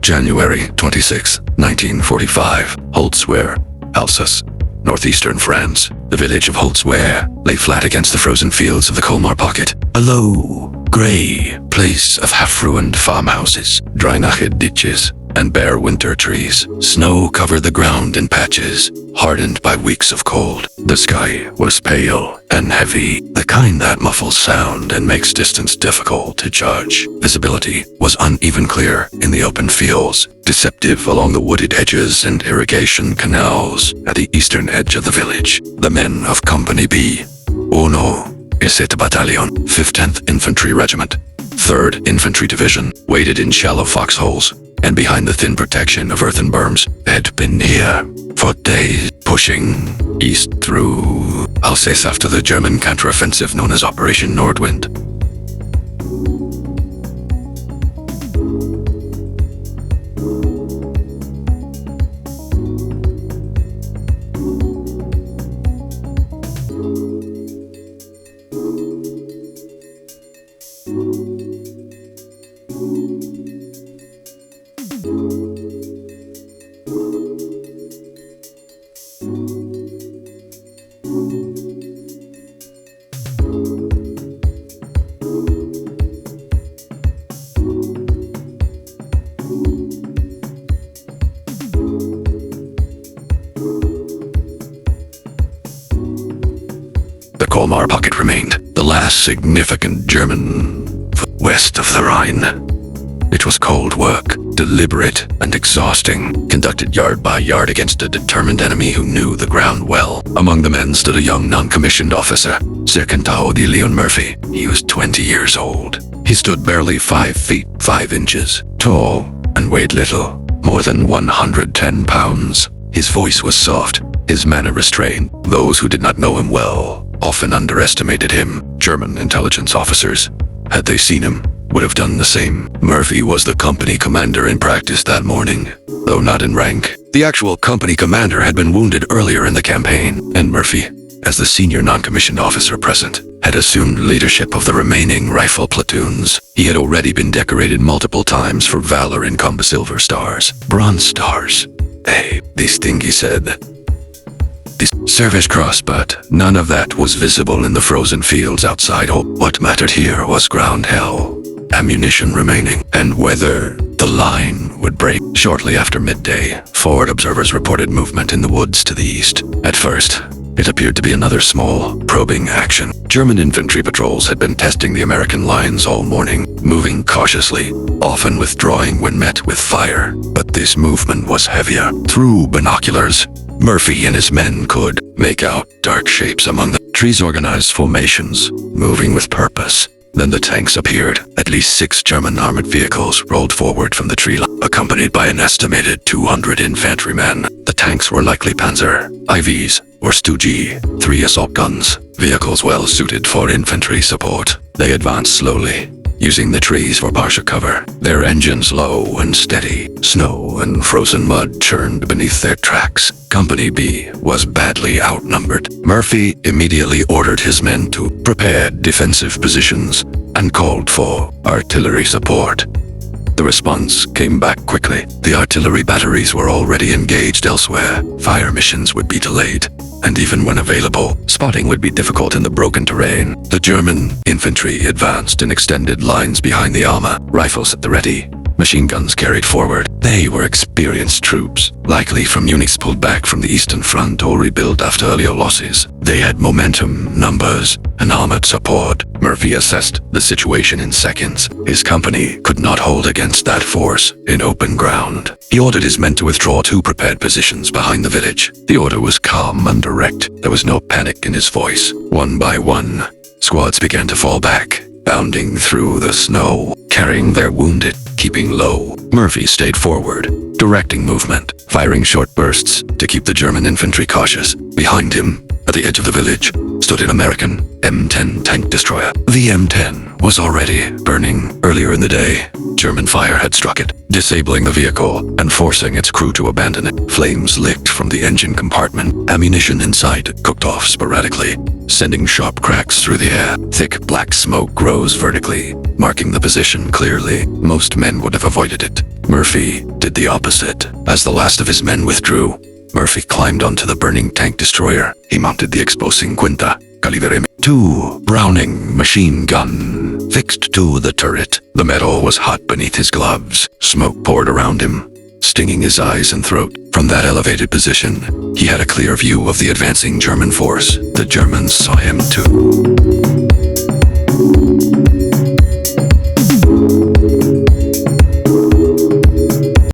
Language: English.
January 26, 1945, Holzweiler, Alsace, northeastern France. The village of Holzweiler lay flat against the frozen fields of the Colmar Pocket. A low, grey place of half-ruined farmhouses, dry-knotted ditches, and bare winter trees. Snow covered the ground in patches, hardened by weeks of cold. The sky was pale and heavy, the kind that muffles sound and makes distance difficult to judge. Visibility was uneven clear in the open fields, deceptive along the wooded edges and irrigation canals at the eastern edge of the village. The men of Company B, Uno, Isset Battalion, 15th Infantry Regiment, 3rd Infantry Division, waited in shallow foxholes and behind the thin protection of earthen berms. Had been here for days, pushing east through Alsace after the German counteroffensive known as Operation Nordwind. The Colmar Pocket remained the last significant German west of the Rhine. It was cold work, deliberate and exhausting, conducted yard by yard against a determined enemy who knew the ground well. Among the men stood a young non-commissioned officer, Sergeant Audie Murphy. He was 20 years old. He stood barely 5 feet 5 inches, tall and weighed little, more than 110 pounds. His voice was soft, his manner restrained. Those who did not know him well often underestimated him. German intelligence officers, had they seen him, would have done the same. Murphy was the company commander in practice that morning, though not in rank. The actual company commander had been wounded earlier in the campaign, and Murphy, as the senior non-commissioned officer present, had assumed leadership of the remaining rifle platoons. He had already been decorated multiple times for valor in combat silver stars, bronze stars. This thing, he said. This service cross, but none of that was visible in the frozen fields outside. What mattered here was ground hell, ammunition remaining, and whether the line would break. Shortly after midday, forward observers reported movement in the woods to the east. At first, it appeared to be another small, probing action. German infantry patrols had been testing the American lines all morning, moving cautiously, often withdrawing when met with fire. But this movement was heavier. Through binoculars, Murphy and his men could make out dark shapes among the trees, organized formations, moving with purpose. Then the tanks appeared. At least 6 German armored vehicles rolled forward from the tree line, accompanied by an estimated 200 infantrymen. The tanks were likely Panzer, IVs, or Stu-G, 3 assault guns, vehicles well suited for infantry support. They advanced slowly, using the trees for partial cover, their engines low and steady. Snow and frozen mud churned beneath their tracks. Company B was badly outnumbered. Murphy immediately ordered his men to prepare defensive positions and called for artillery support. The response came back quickly. The artillery batteries were already engaged elsewhere. Fire missions would be delayed, and even when available, spotting would be difficult in the broken terrain. The German infantry advanced in extended lines behind the armor, rifles at the ready, machine guns carried forward. They were experienced troops, likely from units pulled back from the Eastern Front or rebuilt after earlier losses. They had momentum, numbers, and armored support. Murphy assessed the situation in seconds. His company could not hold against that force in open ground. He ordered his men to withdraw to prepared positions behind the village. The order was calm and direct. There was no panic in his voice. One by one, squads began to fall back, bounding through the snow, carrying their wounded, keeping low. Murphy stayed forward, directing movement, firing short bursts to keep the German infantry cautious. Behind him, At the edge of the village stood an American M10 tank destroyer. The M10 was already burning. Earlier in the day, German fire had struck it, disabling the vehicle and forcing its crew to abandon it. Flames licked from the engine compartment. Ammunition inside cooked off sporadically, sending sharp cracks through the air. Thick black smoke rose vertically, marking the position clearly. Most men would have avoided it. Murphy did the opposite. As the last of his men withdrew, Murphy climbed onto the burning tank destroyer. He mounted the exposing Quinta Calibre 2 Browning machine gun fixed to the turret. The metal was hot beneath his gloves. Smoke poured around him, stinging his eyes and throat. From that elevated position, he had a clear view of the advancing German force. The Germans saw him too.